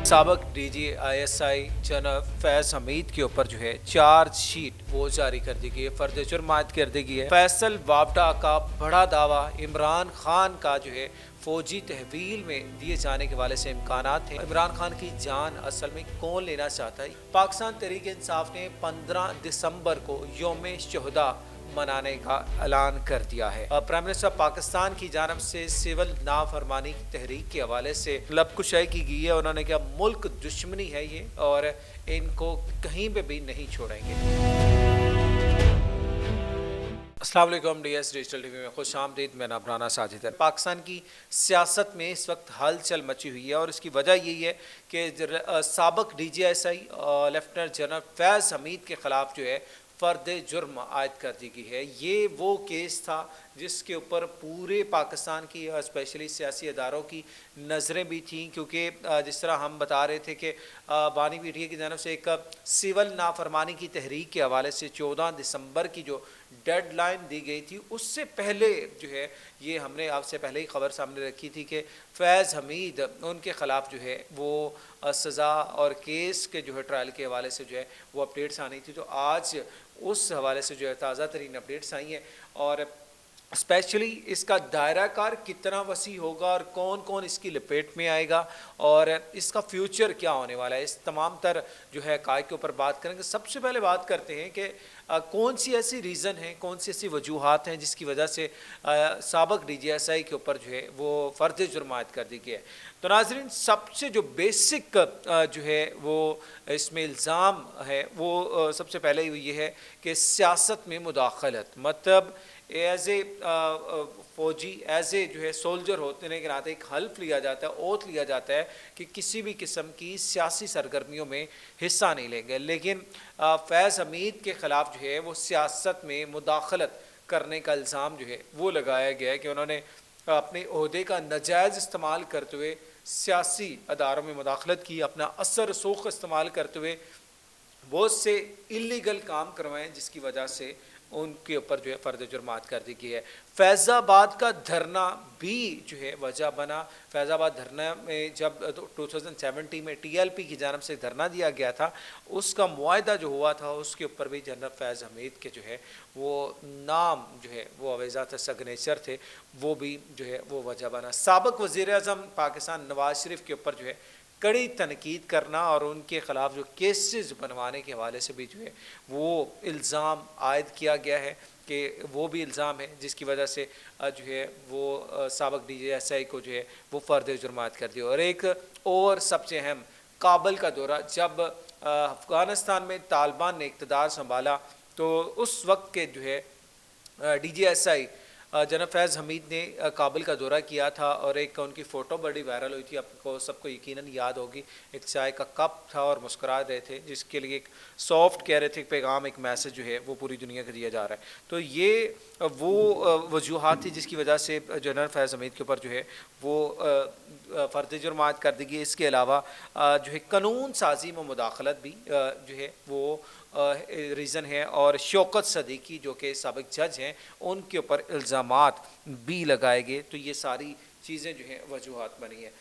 سابق D G I S I جناب فیض حمید کے اوپر جو ہے چارج شیٹ وہ جاری کر دی گئی ہے، فرد جرم عائد کر دی گئی ہے۔ فیصل وابڈا کا بڑا دعویٰ عمران خان کا جو ہے فوجی تحویل میں دیے جانے کے حوالے سے امکانات ہیں۔ عمران خان کی جان اصل میں کون لینا چاہتا ہے؟ پاکستان تحریک انصاف نے 15 دسمبر کو یوم شہداء منانے کا اعلان کر دیا ہے۔ پرائم منسٹر پاکستان کی جانب سے سول نافرمانی کی تحریک کے حوالے سے لب کشائی کی گئی ہے۔ انہوں نے کہا ملک دشمنی ہے یہ اور ان کو کہیں پہ بھی نہیں چھوڑیں گے۔ السلام علیکم، D S digital T V میں خوش آمدید۔ میں نام رانا ساجد ہے۔ پاکستان کی سیاست میں اس وقت ہلچل مچی ہوئی ہے اور اس کی وجہ یہی ہے کہ سابق D G S I lieutenant general Faiz Hameed کے خلاف جو ہے فرد جرم عائد کر دی گئی ہے۔ یہ وہ کیس تھا جس کے اوپر پورے پاکستان کی اسپیشلی سیاسی اداروں کی نظریں بھی تھیں، کیونکہ جس طرح ہم بتا رہے تھے کہ بانی پی ٹی اے کی جانب سے ایک سول نافرمانی کی تحریک کے حوالے سے 14 دسمبر کی جو ڈیڈ لائن دی گئی تھی، اس سے پہلے جو ہے یہ ہم نے آپ سے پہلے ہی خبر سامنے رکھی تھی کہ فیض حمید ان کے خلاف جو ہے وہ سزا اور کیس کے جو ہے ٹرائل کے حوالے سے جو ہے وہ اپڈیٹس آنی تھی۔ تو آج اس حوالے سے جو ہے تازہ ترین اپڈیٹس آئی ہیں اور اسپیشلی اس کا دائرہ کار کتنا وسیع ہوگا اور کون کون اس کی لپیٹ میں آئے گا اور اس کا فیوچر کیا ہونے والا ہے، اس تمام تر جو ہے حقائق کے اوپر بات کریں گے۔ سب سے پہلے بات کرتے ہیں کہ کون سی ایسی ریزن ہیں، کون سی ایسی وجوہات ہیں جس کی وجہ سے سابق ڈی جی ایس آئی کے اوپر جو ہے وہ فرد جرم عائد کر دی گئی ہے۔ تو ناظرین، سب سے جو بیسک جو ہے وہ اس میں الزام ہے وہ سب سے پہلے یہ ہے کہ سیاست میں مداخلت، مطلب ایز اے فوجی، ایز اے جو ہے سولجر ہوتے کے ناطے ایک حلف لیا جاتا ہے، اوتھ لیا جاتا ہے کہ کسی بھی قسم کی سیاسی سرگرمیوں میں حصہ نہیں لیں گے، لیکن فیض حمید کے خلاف جو ہے وہ سیاست میں مداخلت کرنے کا الزام جو ہے وہ لگایا گیا ہے کہ انہوں نے اپنے عہدے کا ناجائز استعمال کرتے ہوئے سیاسی اداروں میں مداخلت کی، اپنا اثر رسوخ استعمال کرتے ہوئے بہت سے اللیگل کام کروائے، جس کی وجہ سے ان کے اوپر جو ہے فرد جرم عائد کر دی گئی ہے۔ فیض آباد کا دھرنا بھی جو ہے وجہ بنا۔ فیض آباد دھرنا میں جب 2017 میں ٹی ایل پی کی جانب سے دھرنا دیا گیا تھا، اس کا معاہدہ جو ہوا تھا اس کے اوپر بھی جنرل فیض حمید کے جو ہے وہ نام جو ہے وہ اویزات سگنیچر تھے، وہ بھی جو ہے وہ وجہ بنا۔ سابق وزیر اعظم پاکستان نواز شریف کے اوپر جو ہے کڑی تنقید کرنا اور ان کے خلاف جو کیسز بنوانے کے حوالے سے بھی جو ہے وہ الزام عائد کیا گیا ہے کہ وہ بھی الزام ہے جس کی وجہ سے جو ہے وہ سابق ڈی جی ایس آئی کو جو ہے وہ فرد جرم عائد کر دیا۔ اور ایک اور سب سے اہم، کابل کا دورہ، جب افغانستان میں طالبان نے اقتدار سنبھالا تو اس وقت کے جو ہے ڈی جی ایس آئی جناب فیض حمید نے کابل کا دورہ کیا تھا اور ایک ان کی فوٹو بڑی وائرل ہوئی تھی، آپ کو سب کو یقیناً یاد ہوگی، ایک چائے کا کپ تھا اور مسکرا رہے تھے، جس کے لیے ایک سافٹ کہہ رہے تھے، ایک پیغام، ایک میسج جو ہے وہ پوری دنیا کو دیا جا رہا ہے۔ تو یہ وہ وجوہات تھی جس کی وجہ سے جنرل فیض حمید کے اوپر جو ہے وہ فرد جرم عائد کر دی گئی۔ اس کے علاوہ جو ہے قانون سازی میں مداخلت بھی جو ہے وہ ریزن ہے، اور شوکت صدیقی جو کہ سابق جج ہیں ان کے اوپر الزامات بھی لگائے گئے۔ تو یہ ساری چیزیں جو ہیں وجوہات بنی ہیں۔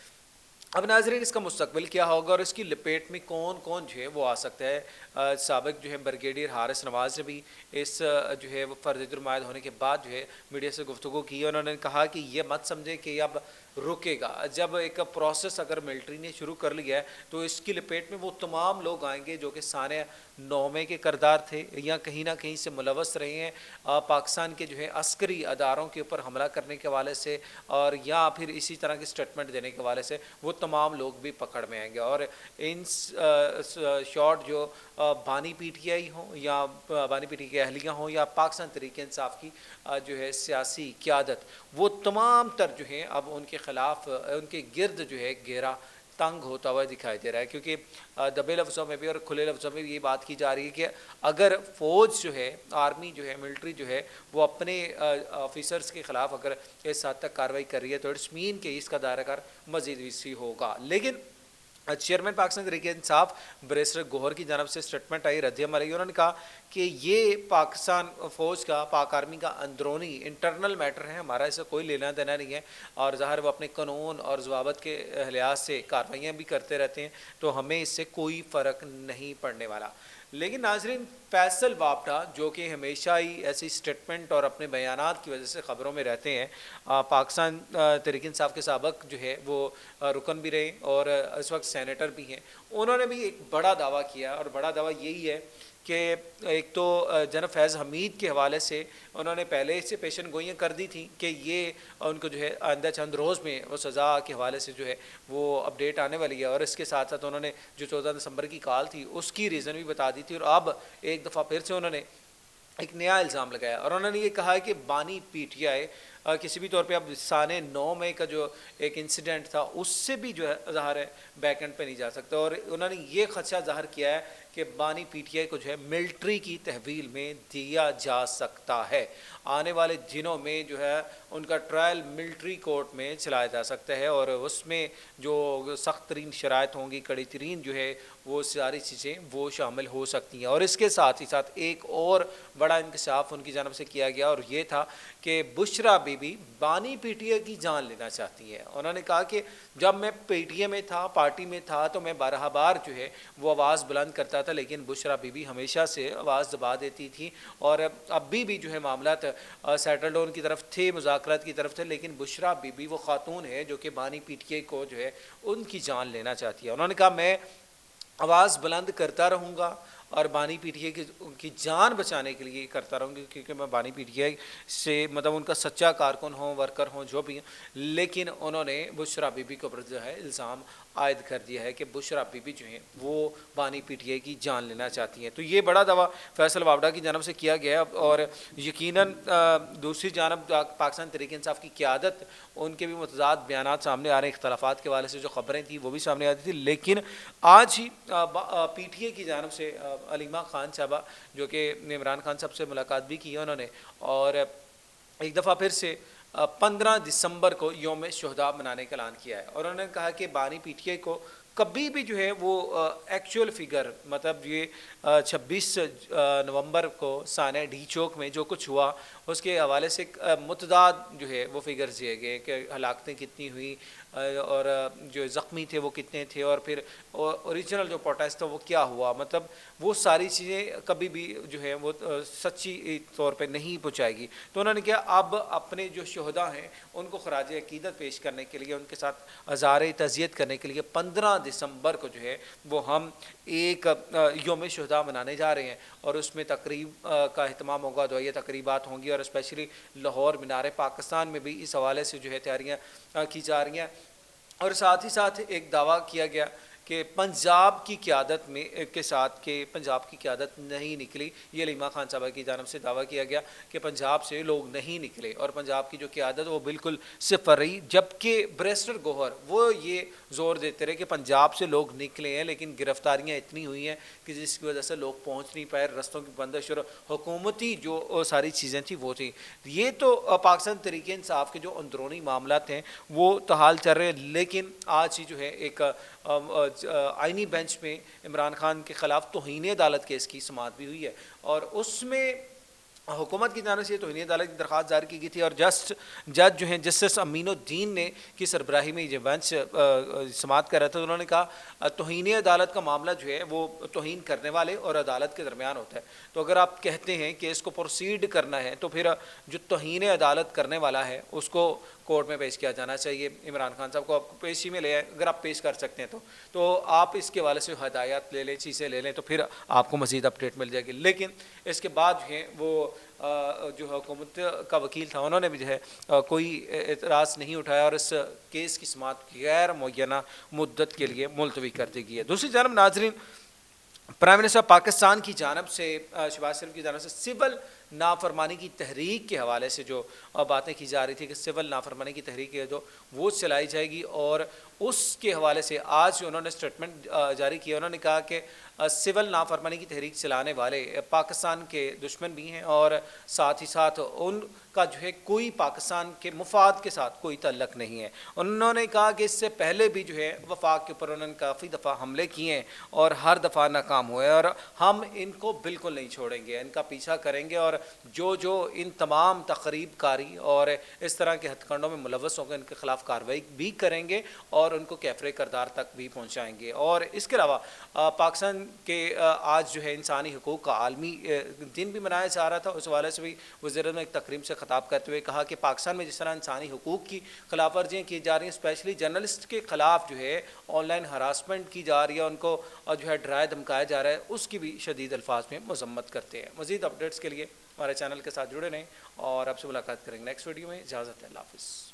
اب ناظرین، اس کا مستقبل کیا ہوگا اور اس کی لپیٹ میں کون کون جو ہے وہ آ سکتا ہے؟ سابق جو ہے بریگیڈیئر حارث نواز نے بھی اس جو ہے وہ فرد جرم عائد ہونے کے بعد جو ہے میڈیا سے گفتگو کی، انہوں نے کہا کہ یہ مت سمجھے کہ اب رکے گا، جب ایک پروسیس اگر ملٹری نے شروع کر لیا ہے تو اس کی لپیٹ میں وہ تمام لوگ آئیں گے جو کہ سانحہ 9 کے کردار تھے یا کہیں نہ کہیں سے ملوث رہے ہیں پاکستان کے جو ہے عسکری اداروں کے اوپر حملہ کرنے کے حوالے سے، اور یا پھر اسی طرح کی اسٹیٹمنٹ دینے کے حوالے سے وہ تمام لوگ بھی پکڑ میں آئیں گے۔ اور ان شارٹ جو بانی پی ٹی آئی ہوں یا بانی پی ٹی کے اہلیہ ہوں یا پاکستان تحریک انصاف کی جو ہے سیاسی قیادت، وہ تمام تر جو ہیں اب ان کے خلاف، ان کے گرد جو ہے گھیرا تنگ ہوتا ہوا دکھائی دے رہا ہے، کیونکہ دبے لفظوں میں بھی اور کھلے لفظوں میں بھی یہ بات کی جا رہی ہے کہ اگر فوج جو ہے، آرمی جو ہے، ملٹری جو ہے وہ اپنے آفیسرز کے خلاف اگر اس حد تک کارروائی کر رہی ہے تو اٹس مین کہ اس کا دائرہ کار مزید وسیع ہوگا۔ لیکن چیئرمین پاکستان تحریک انصاف بیرسٹر گوہر کی جانب سے اسٹیٹمنٹ آئی، ردعمل آئی. انہوں نے کہا کہ یہ پاکستان فوج کا، پاک آرمی کا اندرونی انٹرنل میٹر ہے، ہمارا اسے کوئی لینا دینا نہیں ہے، اور ظاہر وہ اپنے قانون اور ضوابط کے لحاظ سے کارروائیاں بھی کرتے رہتے ہیں، تو ہمیں اس سے کوئی فرق نہیں پڑنے والا. لیکن ناظرین، فیصل وابڈا جو کہ ہمیشہ ہی ایسی اسٹیٹمنٹ اور اپنے بیانات کی وجہ سے خبروں میں رہتے ہیں، پاکستان تحریک انصاف کے سابق جو ہے وہ رکن بھی رہے اور اس وقت سینیٹر بھی ہیں، انہوں نے بھی ایک بڑا دعویٰ کیا، اور بڑا دعویٰ یہی ہے کہ ایک تو جناب فیض حمید کے حوالے سے انہوں نے پہلے سے پیشن گوئیاں کر دی تھیں کہ یہ ان کو جو ہے آئندہ چند روز میں وہ سزا کے حوالے سے جو ہے وہ اپڈیٹ آنے والی ہے، اور اس کے ساتھ ساتھ انہوں نے جو 14 دسمبر کی کال تھی اس کی ریزن بھی بتا دی تھی، اور اب ایک دفعہ پھر سے انہوں نے ایک نیا الزام لگایا، اور انہوں نے یہ کہا ہے کہ بانی پی ٹی آئی کسی بھی طور پہ اب سانے 9 مئی کا جو ایک انسیڈنٹ تھا اس سے بھی جو ہے ظاہر ہے بیک اینڈ پہ نہیں جا سکتا، اور انہوں نے یہ خدشہ ظاہر کیا ہے کہ بانی پی ٹی آئی کو جو ہے ملٹری کی تحویل میں دیا جا سکتا ہے، آنے والے دنوں میں جو ہے ان کا ٹرائل ملٹری کورٹ میں چلایا جا سکتا ہے، اور اس میں جو سخت ترین شرائط ہوں گی، کڑی ترین جو ہے وہ ساری چیزیں وہ شامل ہو سکتی ہیں. اور اس کے ساتھ ہی ساتھ ایک اور بڑا انکشاف ان کی جانب سے کیا گیا، اور یہ تھا کہ بشرا بی بی بانی پی ٹی آئی کی جان لینا چاہتی ہے. انہوں نے کہا کہ جب میں پی ٹی اے میں تھا، پارٹی میں تھا، تو میں بارہ بار جو ہے وہ آواز بلند کرتا تھا، لیکن بشرا بی بی ہمیشہ سے آواز دبا دیتی تھی، اور ابھی بھی جو ہے معاملات سیٹل ڈاؤن کی طرف تھے، مذاکرات کی طرف تھے، لیکن بشرا بی بی وہ خاتون ہے جو کہ بانی پی ٹی آئی کو جو ہے ان کی جان لینا چاہتی ہے. انہوں نے کہا میں آواز بلند کرتا رہوں گا اور بانی پی ٹی آئی کی جان بچانے کے لیے کرتا رہوں گی، کیونکہ میں بانی پی ٹی آئی سے مطلب ان کا سچا کارکن ہوں، ورکر ہوں، جو بھی ہیں. لیکن انہوں نے بشرا بی بی کے اوپر جو ہے الزام عائد کر دیا ہے کہ بشرا بی بی جو ہیں وہ بانی پی ٹی آئی کی جان لینا چاہتی ہیں. تو یہ بڑا دعویٰ فیصل وابڈا کی جانب سے کیا گیا، اور یقیناً دوسری جانب پاکستان تحریک انصاف کی قیادت، ان کے بھی متضاد بیانات سامنے آ رہے ہیں، اختلافات کے حوالے سے جو خبریں تھیں وہ بھی سامنے آتی تھیں. لیکن آج ہی پی ٹی اے کی جانب سے علیمہ خان صاحبہ جو کہ عمران خان صاحب سے ملاقات بھی کی ہے انہوں نے، اور ایک دفعہ پھر سے 15 دسمبر کو یوم شہداء منانے کا اعلان کیا ہے، اور انہوں نے کہا کہ بانی پی ٹی آئی کو کبھی بھی جو ہے وہ ایکچوئل فگر، مطلب یہ 26 نومبر کو سانحہ ڈی چوک میں جو کچھ ہوا اس کے حوالے سے متضاد جو ہے وہ فگرز دیے گئے کہ ہلاکتیں کتنی ہوئی، اور جو زخمی تھے وہ کتنے تھے، اور پھر اوریجنل جو پروٹیسٹ تھا وہ کیا ہوا، مطلب وہ ساری چیزیں کبھی بھی جو ہے وہ سچی طور پہ نہیں پہنچائے گی. تو انہوں نے کہا اب اپنے جو شہداء ہیں ان کو خراج عقیدت پیش کرنے کے لیے، ان کے ساتھ اظہار تعزیت کرنے کے لیے 15 دسمبر کو جو ہے وہ ہم ایک یوم شہداء منانے جا رہے ہیں، اور اس میں تقریب کا اہتمام ہوگا، دعائیہ تقریبات ہوں گی، اور اسپیشلی لاہور مینار پاکستان میں بھی اس حوالے سے جو ہے تیاریاں کی جا رہی ہیں. اور ساتھ ہی ساتھ ایک دعویٰ کیا گیا کہ پنجاب کی قیادت میں کے ساتھ کہ پنجاب کی قیادت نہیں نکلی، یہ علیمہ خان صاحبہ کی جانب سے دعویٰ کیا گیا کہ پنجاب سے لوگ نہیں نکلے، اور پنجاب کی جو قیادت وہ بالکل صفر رہی، جبکہ بیرسٹر گوہر وہ یہ زور دیتے رہے کہ پنجاب سے لوگ نکلے ہیں، لیکن گرفتاریاں اتنی ہوئی ہیں کہ جس کی وجہ سے لوگ پہنچ نہیں پائے، رستوں کی بندش اور حکومتی جو ساری چیزیں تھیں وہ تھیں. یہ تو پاکستان تحریک انصاف کے جو اندرونی معاملات ہیں وہ تحال چل رہے ہیں. لیکن آج ہی جو ہے ایک آئینی بینچ میں عمران خان کے خلاف توہین عدالت کیس کی سماعت بھی ہوئی ہے، اور اس میں حکومت کی جانب سے توہین عدالت کی درخواست دائر کی گئی تھی، اور جج جو ہیں جسٹس امین الدین نے کی سربراہی میں یہ بینچ سماعت کر رہا تھا. انہوں نے کہا توہین عدالت کا معاملہ جو ہے وہ توہین کرنے والے اور عدالت کے درمیان ہوتا ہے، تو اگر آپ کہتے ہیں کہ اس کو پروسیڈ کرنا ہے تو پھر جو توہین عدالت کرنے والا ہے اس کو کورٹ میں پیش کیا جانا چاہیے. عمران خان صاحب کو آپ پیشی میں لے آئیں، اگر آپ پیش کر سکتے ہیں تو آپ اس کے حوالے سے ہدایات لے لیں، چیزیں لے لیں، تو پھر آپ کو مزید اپڈیٹ مل جائے گی. لیکن اس کے بعد جو ہے وہ جو حکومت کا وکیل تھا انہوں نے بھی جو ہے کوئی اعتراض نہیں اٹھایا، اور اس کیس کی سماعت غیر معینہ مدت کے لیے ملتوی کر دی گئی ہے. دوسری جانب ناظرین، پرائم منسٹر پاکستان کی جانب سے شہباز شریف کی جانب سے سول نافرمانی کی تحریک کے حوالے سے جو باتیں کی جا رہی تھی کہ سول نافرمانی کی تحریک ہے جو وہ چلائی جائے گی، اور اس کے حوالے سے آج انہوں نے اسٹیٹمنٹ جاری کیا. انہوں نے کہا کہ سول نافرمانی کی تحریک چلانے والے پاکستان کے دشمن بھی ہیں اور ساتھ ہی ساتھ ان کا جو ہے کوئی پاکستان کے مفاد کے ساتھ کوئی تعلق نہیں ہے. انہوں نے کہا کہ اس سے پہلے بھی جو ہے وفاق کے اوپر انہوں نے کافی دفعہ حملے کیے ہیں اور ہر دفعہ ناکام ہوئے, اور ہم ان کو بالکل نہیں چھوڑیں گے, ان کا پیچھا کریں گے, اور جو ان تمام تخریب کاری اور اس طرح کے ہتھ کنڈوں میں ملوث ہوں گے ان کے خلاف کارروائی بھی کریں گے اور ان کو کیفر کردار تک بھی پہنچائیں گے. اور اس کے علاوہ پاکستان کے آج جو ہے انسانی حقوق کا عالمی دن بھی منایا جا رہا تھا. اس حوالے سے بھی وزیر اعظم نے ایک تقریب سے خطاب کرتے ہوئے کہا کہ پاکستان میں جس طرح انسانی حقوق کی خلاف ورزیاں کی جا رہی ہیں, اسپیشلی جرنلسٹ کے خلاف جو ہے آن لائن ہراسمنٹ کی جا رہی ہے, ان کو جو ہے ڈرایا دھمکایا جا رہا ہے, اس کی بھی شدید الفاظ میں مذمت کرتے ہیں. مزید اپڈیٹس کے لیے ہمارے چینل کے ساتھ جڑے رہیں اور آپ سے ملاقات کریں گے نیکسٹ ویڈیو میں. اجازت ہے, اللہ حافظ.